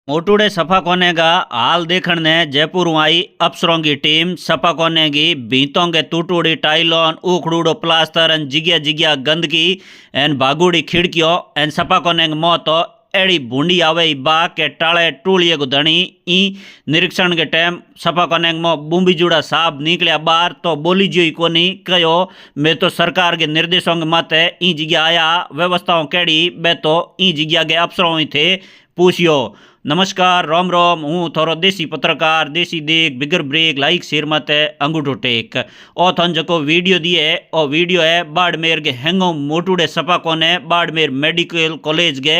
मोटूडे सफा कोने का हाल देखण ने जयपुर आई अफसरों की टीम सफा कोने की भीतों के टूटूड़ी टाइलों उखड़ूड़ो प्लास्टर एन जिग्या जिग्या गंदगी एन भागुड़ी खिड़कियों एन सफा कोने की मौत एड़ी भूंडी आवे बा के टाले टूलिए को धनी ई निरीक्षण के टाइम सफा कोने मो बूंबी जुड़ा साहब निकलिया बाहर तो बोली जोई कोनी कहो मैं तो सरकार के निर्देशों के माते ई जगह आया व्यवस्थाओं केड़ी बे तो ई जगह के अफसरों ही थे पूछियो। नमस्कार राम राम हूँ थोरो देसी पत्रकार देसी देख बिगर ब्रेक लाइक शेर मत अंगूठो टेक ओ थन जको वीडियो दिए ओ वीडियो है बाड़मेर के हेंगो मोटूडे सपा कोने बाड़मेर मेडिकल कॉलेज के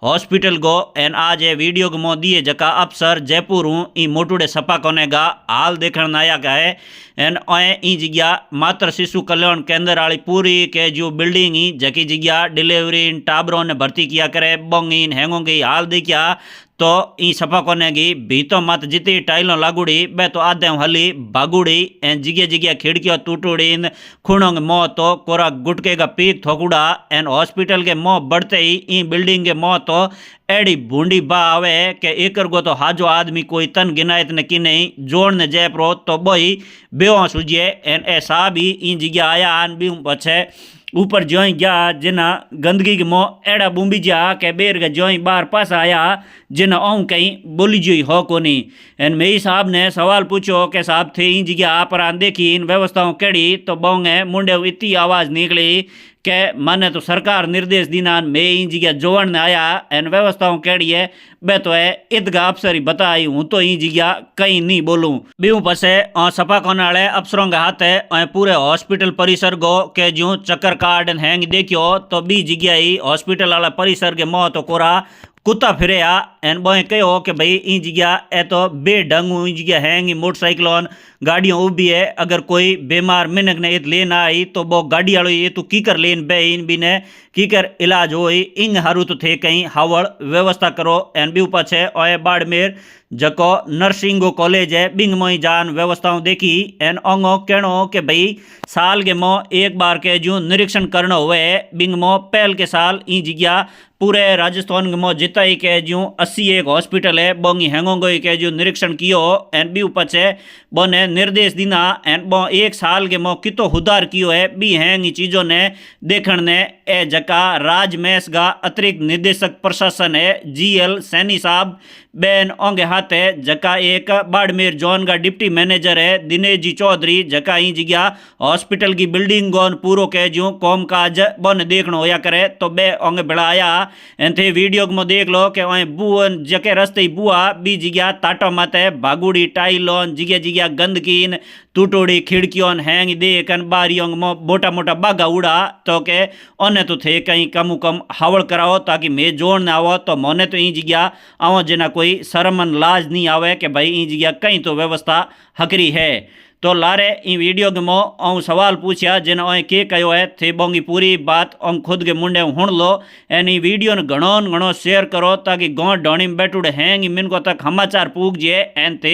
हॉस्पिटल गो एन आज ये वीडियो के मो दिए जका अफसर जयपुर हूँ ई मोटूडे सपा कोने का हाल देखण आया का है एन ई जगह मातृ शिशु कल्याण केंद्र वाली पूरी के जो बिल्डिंग ही जकी जगह डिलीवरी टाबरों ने भर्ती किया करे बोंगिन हेंगों की हाल देखिया तो ई सफा कोने की भीतो मत जितनी टाइलों लागूड़ी बे तो आधे हली भागुड़ी एन जिगे जिगे खिड़कियों टूटूड़ी खूणों के मोह तो कोरा गुटके का पीक थोकुड़ा एन हॉस्पिटल के मोह बढ़ते ही ई बिल्डिंग के मोह तो एड़ी भूंडी बा आवे के एकर गो तो हाजो आदमी कोई तन गिनायत ने की नहीं जोड़ ने जय प्रो तो बोई बेवा सुझे एन ऐसा भी ई जगह आया आन भी पछे ऊपर ज्यों गया जिना गंदगी के मोह एड़ा बुम्बी जा के बेर के ज्यों बार पास आया जिना औ कहीं बोली जोई हो कोनी एन मेरी साहब ने सवाल पूछो के साहब थे इन जगह आप देखी इन व्यवस्थाओं केड़ी तो बोंगे मुंडे इतनी आवाज़ निकली के माने तो सरकार निर्देश दीना मैं इन जगह जोड़न ने आया एन व्यवस्थाओं केड़ी है बे तो है ईदगा अफसर ही बताई हूँ तो इन जगह कहीं नहीं बोलूँ बीहू पसे सफा कोने वाले अफसरों के हाथ है पूरे हॉस्पिटल परिसर गो के जो चक्कर कार्ड हैंग देखियो तो बी जगह ही हॉस्पिटल वाला परिसर के मोह तो कोरा कुत्ता फिरे आ एन बोए कहो कि भाई इन जगह ए तो बेढंग इन जगह हैंगी मोटरसाइकिलों गाड़ियों उभी है अगर कोई बीमार मिनक ने लेन आई तो वो गाड़ी वालों ये तो की कर लेन बे इन भी ने की कर इलाज हो इंग हारू तो थे कहीं हावड़ व्यवस्था करो एन भी पाछे ओए बाड़मेर जको नर्सिंगो कॉलेज है बिंग मोई जान व्यवस्थाओं देखी एन ओंगो कहनो के भाई साल के मो एक बार के जो निरीक्षण करना हुए बिंग मो पहल के साल ई जगह पूरे राजस्थान के मो जितना ही के जो 80 एक हॉस्पिटल है बोंगी हैंगोंगो के जो निरीक्षण कियो एन भी ऊपर है बोने निर्देश दीना एन बो एक साल के मो कितो हुदार कियो है बी हैंग चीज़ों ने देखण ने ए जका राजमेश का अतिरिक्त निदेशक प्रशासन है GL सैनी साहब बैन ओंगे हाथ है जका एक बाड़मेर जोन का डिप्टी मैनेजर है दिनेश जी चौधरी जका ही जगह हॉस्पिटल की बिल्डिंग गोन पूरो के जो कॉम काज बन देखना होया करे तो बे ओंगे बढ़ाया एंथे वीडियो को देख लो के वहीं बुअन जके रस्ते ही बुआ बी जगह ताटो मत है भागुड़ी टाइलोन जिगे जिगे गंदकीन टूटोड़ी खिड़कियों हैंग देखन बारियों मोटा मोटा बागा उड़ा तो के ओने तो थे कहीं कम कम हावड़ कराओ ताकि मैं जोड़ ना आवो तो मोने तो ई जगह आओ जिना कोई शर्मन लाज नहीं आवे कि भाई ई जगह कहीं तो व्यवस्था हकरी है तो लारे ई वीडियो के मो औ सवाल पूछा जिन ओए के कहो है थे बोंगी पूरी बात औ खुद के मुंडे हुण लो एन ई वीडियो ने घणो शेयर करो ताकि गाँव ढोणी में बैठुड़े हैंग मिनको तक समाचार पूग जे एन ते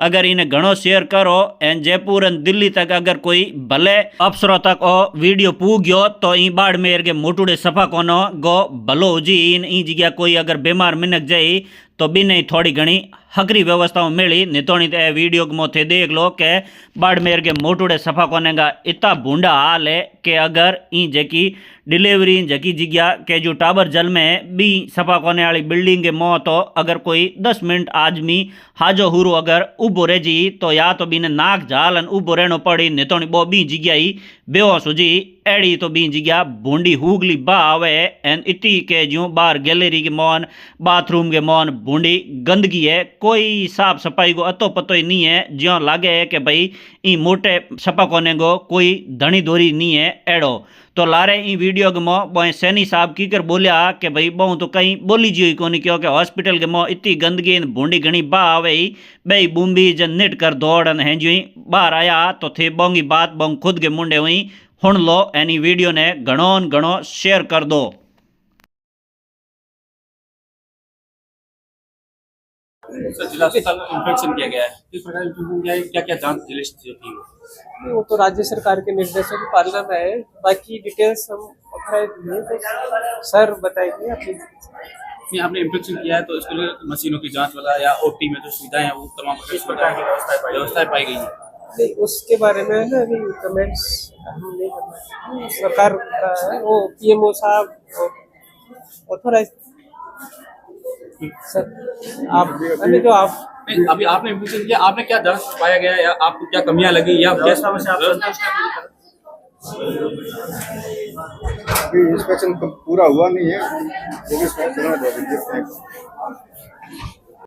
अगर इन्हें घणो शेयर करो एन जयपुर एन दिल्ली तक अगर कोई भले अफसरों तक ओ वीडियो पूग गयो तो ई बाड़मेर के मोटूडे सफा कोनो गो भलो जी इन ई जगह कोई अगर बीमार मिनक जाई तो भी नहीं थोड़ी घनी हकरी व्यवस्थाओं मिली नितोनी तो वीडियो के मोथे देख लो के बाड़मेर के मोटूडे सफा कोने का इतना भूंडा हाल है कि अगर ई जकी डिलीवरी जकी जगह के जो टावर जल में भी सफा कोने वाली बिल्डिंग के मोह तो अगर कोई 10 मिनट आदमी हाजो हुरो अगर उबो रह जी तो या तो बीने नाक झालन उबो रहनो पड़ी नितोनी बो बी जगह ही बेहो सुजी एड़ी तो बी जगह भूंडी हुगली बा आवे एन इतनी के जो बाहर गैलरी के मौन बाथरूम के मौन भूंडी गंदगी है कोई साफ सफाई को अतो पतो ही नहीं है ज्यों लागे है कि भाई ई मोटे सपा कोने को कोई धनी दोरी नहीं है एड़ो तो लारे ई वीडियो के मो बोए सैनी साहब की कर बोलिया कि भाई बहु तो कहीं बोली जी कोनी क्योंकि हॉस्पिटल के मो इतनी गंदगी भूंडी घनी बा आवे बई बुम्बी जन निट कर दौड़न हैं जी बाहर आया तो थे बोंगी बात बोंग खुद के मुंडे हुई हुण लो एनी वीडियो ने घणो शेयर कर दो। सर जिला अस्पताल में इंफेक्शन किया गया है किस प्रकार इंफेक्शन किया है क्या क्या जांच लिस्ट जो थी वो तो राज्य सरकार के निर्देशों की पालना में है। बाकी डिटेल्स हम नहीं तो सर बताएंगे अपनी। नहीं, आपने इंफेक्शन किया है तो इसके लिए मशीनों की जांच वाला या ओटी में जो सुविधाएं हैं वो तमाम प्रकार की व्यवस्थाएं पाई गई हैं। नहीं, उसके बारे में ना अभी कमेंट्स हम नहीं करना, सरकार का है वो, पीएमओ साहब ऑथोराइज। सर आप अभी जो आप नहीं, अभी आपने इंफेक्शन किया, आपने क्या जांच पाया गया या आपको क्या कमियां लगी या व्यवस्था में से आप अभी इंस्पेक्शन पूरा हुआ नहीं है, क्योंकि इंस्पेक्शन